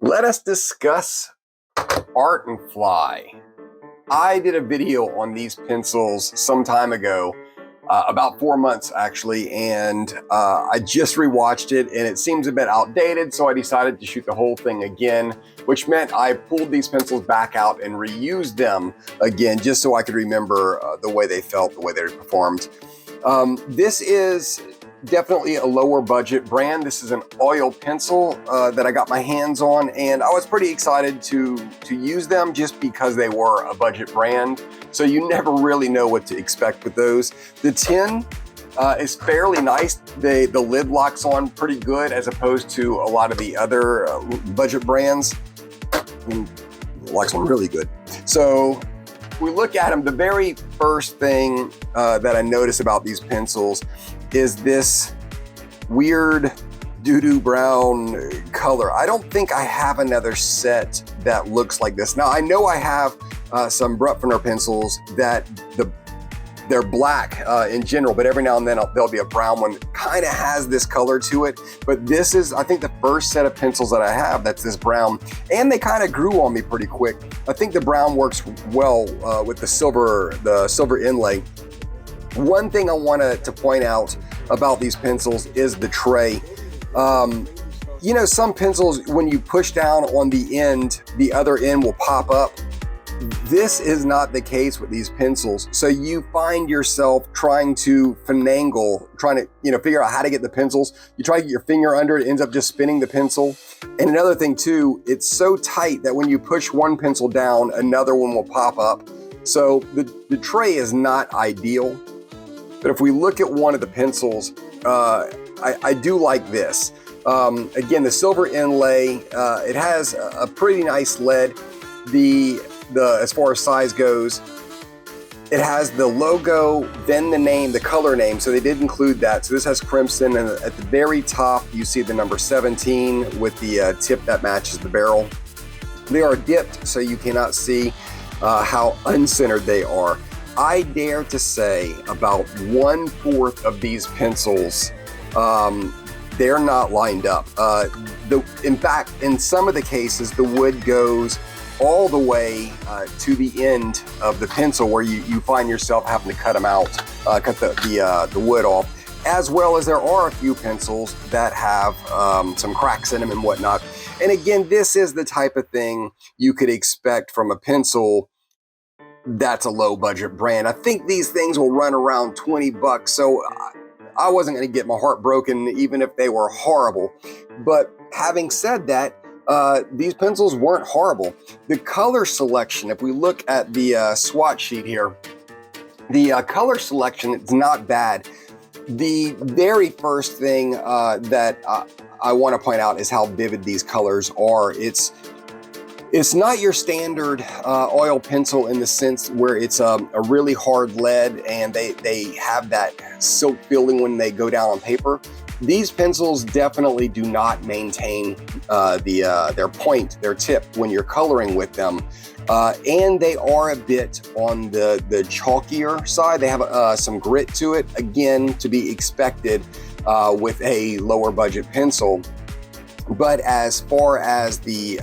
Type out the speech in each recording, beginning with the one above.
Let us discuss art and fly. I did a video on these pencils some time ago, about 4 months actually, and I just rewatched it and it seems a bit outdated, so I decided to shoot the whole thing again, which meant I pulled these pencils back out and reused them again just so I could remember the way they felt, the way they performed. This is definitely a lower budget brand. This is an oil pencil that I got my hands on, and I was pretty excited to use them just because they were a budget brand. So you never really know what to expect with those. The tin is fairly nice. The lid locks on pretty good as opposed to a lot of the other budget brands. It locks on really good. So we look at them, the very first thing that I notice about these pencils is this weird doo-doo brown color. I don't think I have another set that looks like this. Now I know I have some Brutfener pencils that they're black in general, but every now and then there'll be a brown one that kind of has this color to it. But this is, I think, the first set of pencils that I have that's this brown, and they kind of grew on me pretty quick. I think the brown works well with the silver inlay. One thing I wanted to point out about these pencils is the tray. You know, some pencils, when you push down on the end, the other end will pop up. This is not the case with these pencils. So you find yourself trying to finagle, trying to, figure out how to get the pencils. You try to get your finger under it, ends up just spinning the pencil. And another thing too, it's so tight that when you push one pencil down, another one will pop up. So the tray is not ideal. But if we look at one of the pencils, I do like this. Again, the silver inlay, it has a pretty nice lead. As far as size goes, it has the logo, then the name, the color name. So they did include that. So this has crimson, and at the very top, you see the number 17 with the tip that matches the barrel. They are dipped, so you cannot see how uncentered they are. I dare to say about 1/4 of these pencils, they're not lined up. In fact, in some of the cases, the wood goes all the way to the end of the pencil where you find yourself having to cut them out, cut the wood off, as well as there are a few pencils that have some cracks in them and whatnot. And again, this is the type of thing you could expect from a pencil that's a low budget brand. I think these things will run around 20 bucks. So I wasn't going to get my heart broken even if they were horrible. But having said that, these pencils weren't horrible. The color selection, if we look at the swatch sheet here, the color selection is not bad. The very first thing that I want to point out is how vivid these colors are. It's not your standard oil pencil in the sense where it's a really hard lead and they have that silk feeling when they go down on paper. These pencils definitely do not maintain their point, their tip when you're coloring with them. And they are a bit on the chalkier side. They have some grit to it, again, to be expected with a lower budget pencil. But as far as the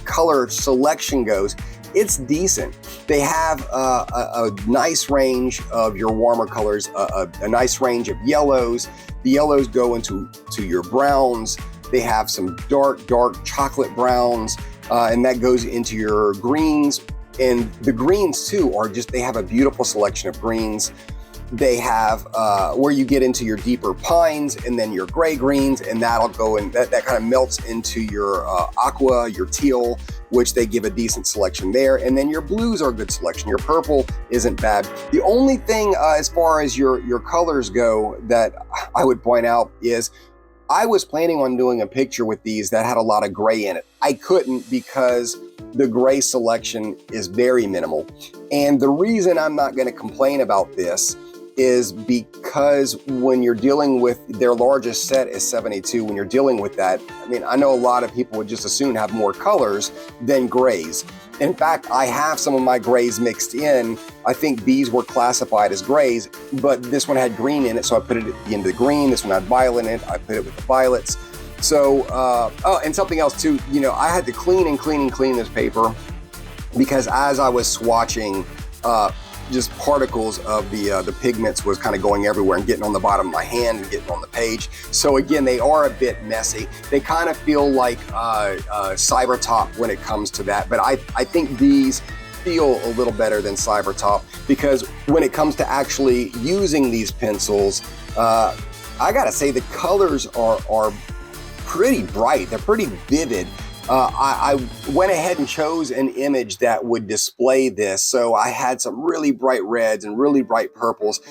color selection goes, it's decent. They have a nice range of your warmer colors, a nice range of yellows. The yellows go into your browns. They have some dark chocolate browns, and that goes into your greens. And the greens too are they have a beautiful selection of greens. They have where you get into your deeper pines and then your gray greens, and that'll go in, that kind of melts into your aqua, your teal, which they give a decent selection there. And then your blues are a good selection. Your purple isn't bad. The only thing as far as your colors go that I would point out is I was planning on doing a picture with these that had a lot of gray in it. I couldn't because the gray selection is very minimal. And the reason I'm not going to complain about this is because when you're dealing with their largest set is 72, when you're dealing with that, I mean, I know a lot of people would just as soon have more colors than grays. In fact, I have some of my grays mixed in. I think these were classified as grays, but this one had green in it, so I put it into the green. This one had violet in it, I put it with the violets. So, oh, and something else too, you know, I had to clean and clean and clean this paper because as I was swatching, just particles of the pigments was kind of going everywhere and getting on the bottom of my hand and getting on the page. So again, they are a bit messy. They kind of feel like Cyper top when it comes to that, but I think these feel a little better than Cyper top because when it comes to actually using these pencils, I gotta say the colors are pretty bright. They're pretty vivid. I went ahead and chose an image that would display this. So I had some really bright reds and really bright purples.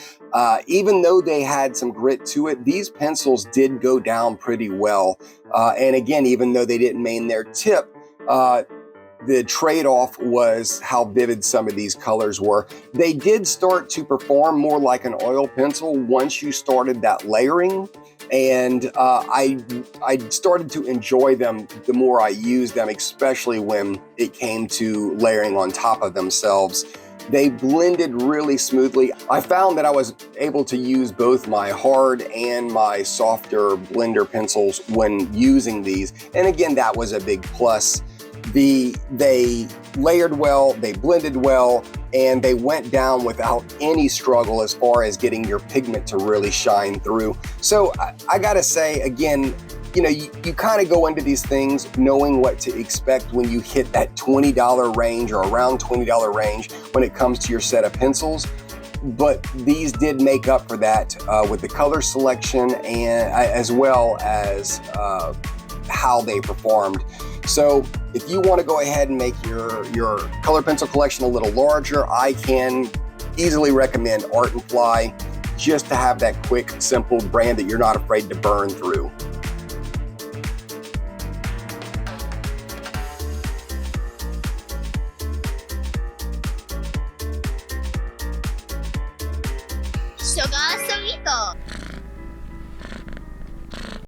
Even though they had some grit to it, these pencils did go down pretty well. And again, even though they didn't main their tip, the trade-off was how vivid some of these colors were. They did start to perform more like an oil pencil once you started that layering. And I started to enjoy them the more I used them, especially when it came to layering on top of themselves. They blended really smoothly. I found that I was able to use both my hard and my softer blender pencils when using these. And again, that was a big plus. They layered well, they blended well, and they went down without any struggle as far as getting your pigment to really shine through. So I gotta say, again, you know, you kind of go into these things knowing what to expect when you hit that $20 range or around $20 range when it comes to your set of pencils. But these did make up for that with the color selection and as well as how they performed. So if you want to go ahead and make your color pencil collection a little larger, I can easily recommend Art and Fly just to have that quick, simple brand that you're not afraid to burn through. Sugar Sweeto.